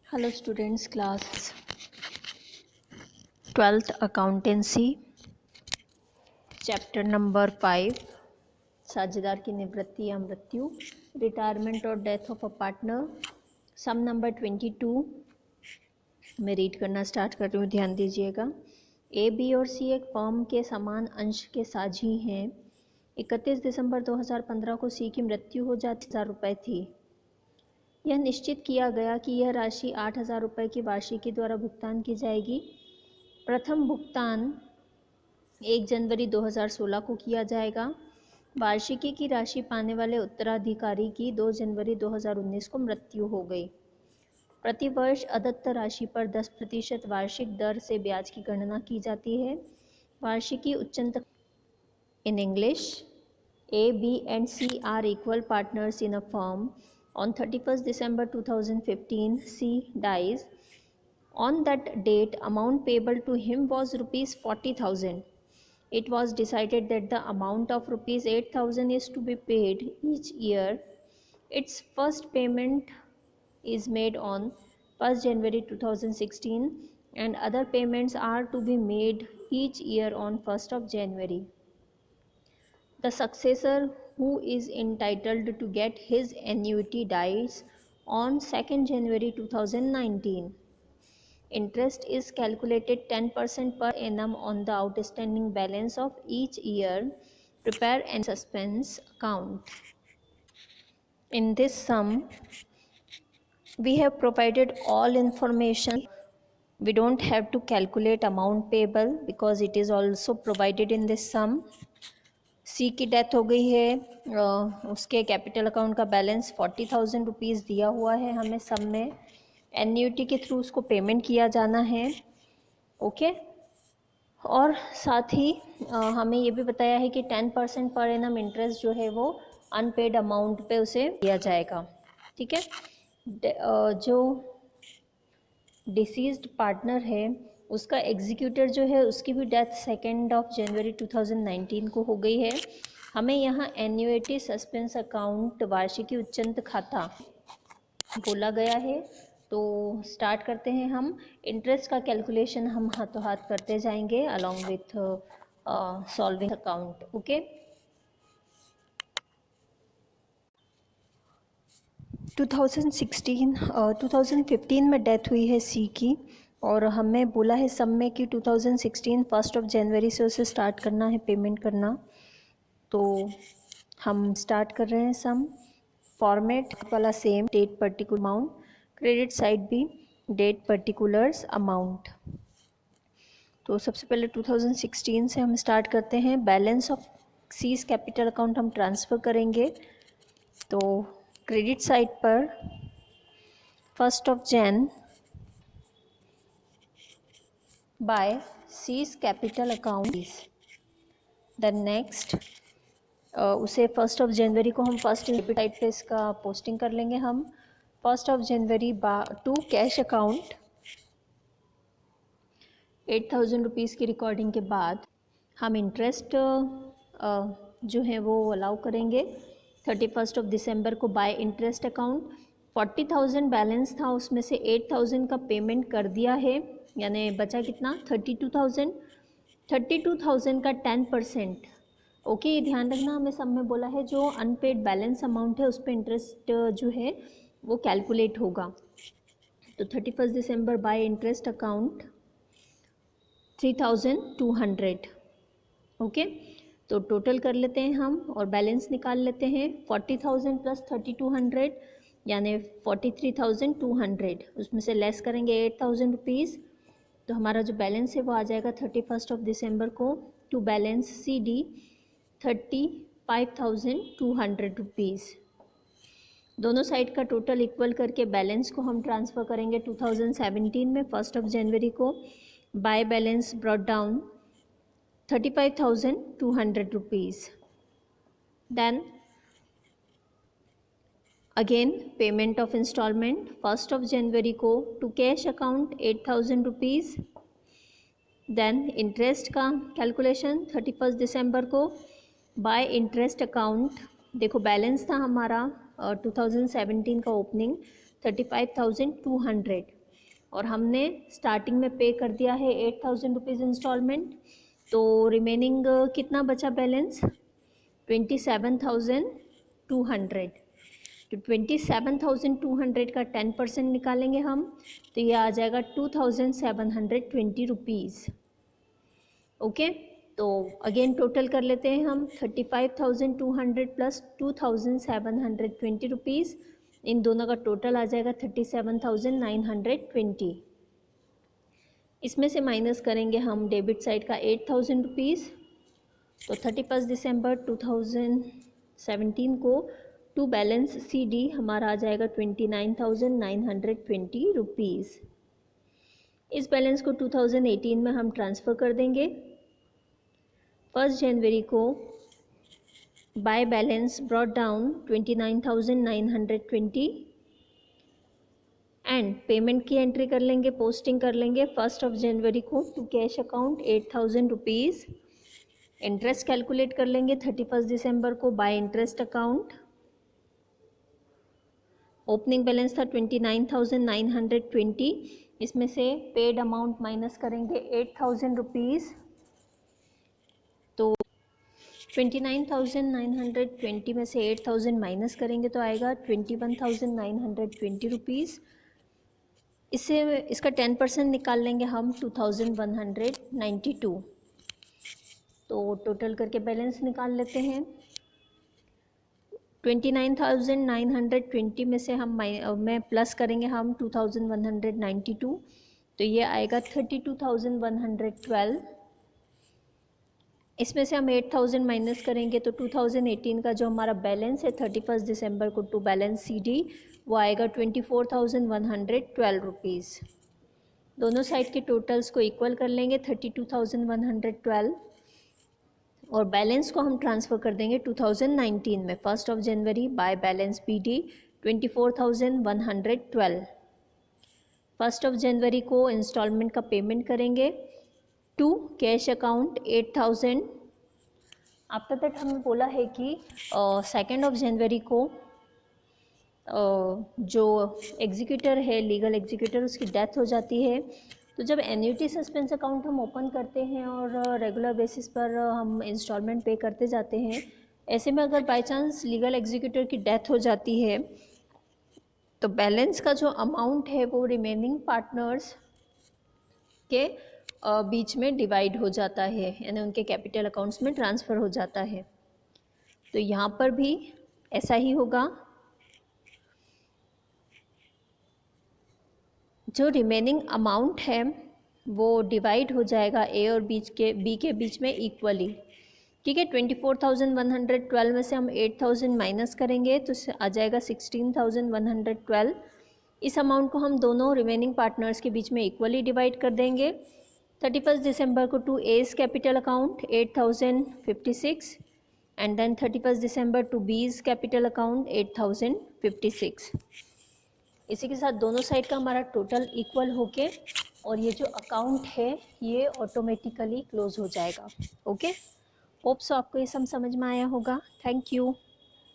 Hello students, class 12th accountancy, chapter number 5, साझेदार की निवृत्ति या मृत्यु, रिटायरमेंट और death of a partner, sum number 22 मैं रीड करना स्टार्ट कर रही हूँ, ध्यान दीजिएगा। ए, बी और सी एक फर्म के समान अंश के साझी हैं। 31 दिसंबर 2015 को सी की मृत्यु हो जाती 1000 रुपये थी। यह निश्चित किया गया कि यह राशि 8000 रुपये की वार्षिकी द्वारा भुगतान की जाएगी। प्रथम भुगतान 1 जनवरी 2016 को किया जाएगा। वार्षिकी की राशि पाने वाले उत्तराधिकारी की 2 जनवरी 2019 को मृत्यु हो गई। प्रतिवर्ष अदत्त राशि पर 10% वार्षिक दर से ब्याज की गणना की जाती है। वार्षिकी उच्चतम in English. A, B and C are equal partners in a firm. On 31st December 2015, C dies. On that date, amount payable to him was rupees 40,000. It was decided that the amount of rupees 8,000 is to be paid each year. Its first payment is made on 1st January 2016 and other payments are to be made each year on 1st of January. The successor who is entitled to get his annuity dies on 2nd January 2019. Interest is calculated 10% per annum on the outstanding balance of each year. Prepare an suspense account. In this sum, we have provided all information. We don't have to calculate amount payable because it is also provided in this sum. सी की death हो गई है, उसके capital account का balance 40,000 rupees दिया हुआ है हमें सम में। एन्युटी के थ्रू उसको पेमेंट किया जाना है, ओके। और साथ ही हमें ये भी बताया है कि 10% पर एनम इंटरेस्ट जो है वो अनपेड अमाउंट पे उसे दिया जाएगा, ठीक है। जो डिसीज्ड पार्टनर है उसका एग्जीक्यूटर जो है उसकी भी डेथ 2 जनवरी 2019 को हो गई है। हमें यहाँ एन्युइटी सस्पेंस अकाउंट वार्षिकी उच्चंत खाता बोला गया है। तो स्टार्ट करते हैं हम। इंटरेस्ट का कैलकुलेशन हम हाथों हाथ करते जाएंगे along with solving account, okay. 2015 में डेथ हुई है सी की और हमें बोला है सब में कि 2016 1 जनवरी से उसे स्टार्ट करना है पेमेंट करना। तो हम स्टार्ट कर रहे हैं सम। फॉर्मेट वाला same, date particular amount, credit side भी डेट पर्टिकुलर्स अमाउंट। तो सबसे पहले 2016 से हम स्टार्ट करते हैं। Balance of C's capital account हम ट्रांसफ़र करेंगे। तो क्रेडिट साइड पर 1 Jan by C's capital account. Then next उसे 1 जनवरी को हम फर्स्ट डेबिट साइड पे इसका पोस्टिंग कर लेंगे हम। 1 जनवरी टू कैश अकाउंट 8,000 रुपीज़ की रिकॉर्डिंग के बाद हम इंटरेस्ट जो है वो अलाउ करेंगे 31 दिसंबर को बाय इंटरेस्ट अकाउंट। 40,000 बैलेंस था, उसमें से 8,000 का पेमेंट कर दिया है, यानी बचा कितना 32,000। 32,000 का 10%, ओके। ये ध्यान रखना, हमें सब में बोला है जो अनपेड बैलेंस अमाउंट है उस पर इंटरेस्ट जो है वो कैलकुलेट होगा। तो 31 दिसंबर बाय इंटरेस्ट अकाउंट 3,200, ओके। तो टोटल कर लेते हैं हम और बैलेंस निकाल लेते हैं। 40,000 प्लस 3,200 यानी 43,200, उसमें से लेस करेंगे 8,000 रुपीज़, तो हमारा जो बैलेंस है वो आ जाएगा 31 दिसंबर को to balance C D 35,200 rupees. दोनों साइड का टोटल इक्वल करके बैलेंस को हम ट्रांसफ़र करेंगे 2017 में 1 जनवरी को। By balance brought down 35,200 rupees. Then again payment of instalment 1 जनवरी को to cash account 8,000 rupees. Then interest का कैलकुलेशन 31 दिसंबर को बाय इंटरेस्ट अकाउंट। देखो बैलेंस था हमारा 2017 का ओपनिंग 35,200, और हमने स्टार्टिंग में पे कर दिया है 8,000 रुपीज़ इंस्टॉलमेंट, तो रिमेनिंग कितना बचा बैलेंस 27,200। तो 27,200 का 10% निकालेंगे हम, तो ये आ जाएगा 2,720 रुपीज़। ओके, तो अगेन टोटल कर लेते हैं हम 35,200 प्लस 2,720 रुपीज़, इन दोनों का टोटल आ जाएगा 37,920। इसमें से माइनस करेंगे हम डेबिट साइड का 8,000 रुपीज़, तो 31 दिसंबर 2017 को टू बैलेंस CD हमारा आ जाएगा 29,920 रुपीज़। इस बैलेंस को 2018 में हम ट्रांसफ़र कर देंगे। 1 जनवरी को by balance brought down 29,920 and payment की एंट्री कर लेंगे, पोस्टिंग कर लेंगे 1 जनवरी को to cash account 8,000 rupees. Interest calculate कर लेंगे 31 दिसंबर को by interest account. Opening balance था 29,920, इसमें से पेड अमाउंट माइनस करेंगे 8,000 रुपीज़, तो 29,920 में से 8,000 माइनस करेंगे तो आएगा 21,920 रुपीज़। इससे इसका 10% निकाल लेंगे हम 2,192, तो टोटल करके बैलेंस निकाल लेते हैं। 29,920 में से हम में प्लस करेंगे हम 2,192, तो ये आएगा 32,112। इसमें से हम 8,000 माइनस करेंगे तो 2018 का जो हमारा बैलेंस है 31 दिसंबर को टू बैलेंस CD वो आएगा 24,112 रुपीज़। दोनों साइड के टोटल्स को इक्वल कर लेंगे 32,112 और बैलेंस को हम ट्रांसफ़र कर देंगे 2019 में 1 जनवरी बाय बैलेंस BD 24,112। 1 जनवरी को इंस्टॉलमेंट का पेमेंट करेंगे to cash account 8,000। After that हमें बोला है कि 2 जनवरी को जो एग्जीक्यूटर है, लीगल एग्जीक्यूटर, उसकी डेथ हो जाती है। तो जब एन्युटी सस्पेंस अकाउंट हम ओपन करते हैं और रेगुलर बेसिस पर हम इंस्टॉलमेंट पे करते जाते हैं, ऐसे में अगर बाय चांस लीगल एग्जीक्यूटर की डेथ हो जाती है तो बैलेंस का जो अमाउंट है वो रिमेनिंग पार्टनर्स के बीच में डिवाइड हो जाता है, यानी उनके कैपिटल अकाउंट्स में ट्रांसफ़र हो जाता है। तो यहाँ पर भी ऐसा ही होगा, जो रिमेनिंग अमाउंट है वो डिवाइड हो जाएगा A और B के बीच में इक्वली। ठीक है, 24,112 में से हम 8,000 माइनस करेंगे तो आ जाएगा 16,112। इस अमाउंट को हम दोनों रिमेनिंग पार्टनर्स के बीच में इक्वली डिवाइड कर देंगे। 31 दिसंबर को to A's capital account 8,056 and then 31 दिसंबर टू B's कैपिटल अकाउंट 8,056। इसी के साथ दोनों साइड का हमारा टोटल इक्वल होके और ये जो अकाउंट है ये ऑटोमेटिकली क्लोज हो जाएगा। ओके, होप सो आपको ये सब समझ में आया होगा। Thank you.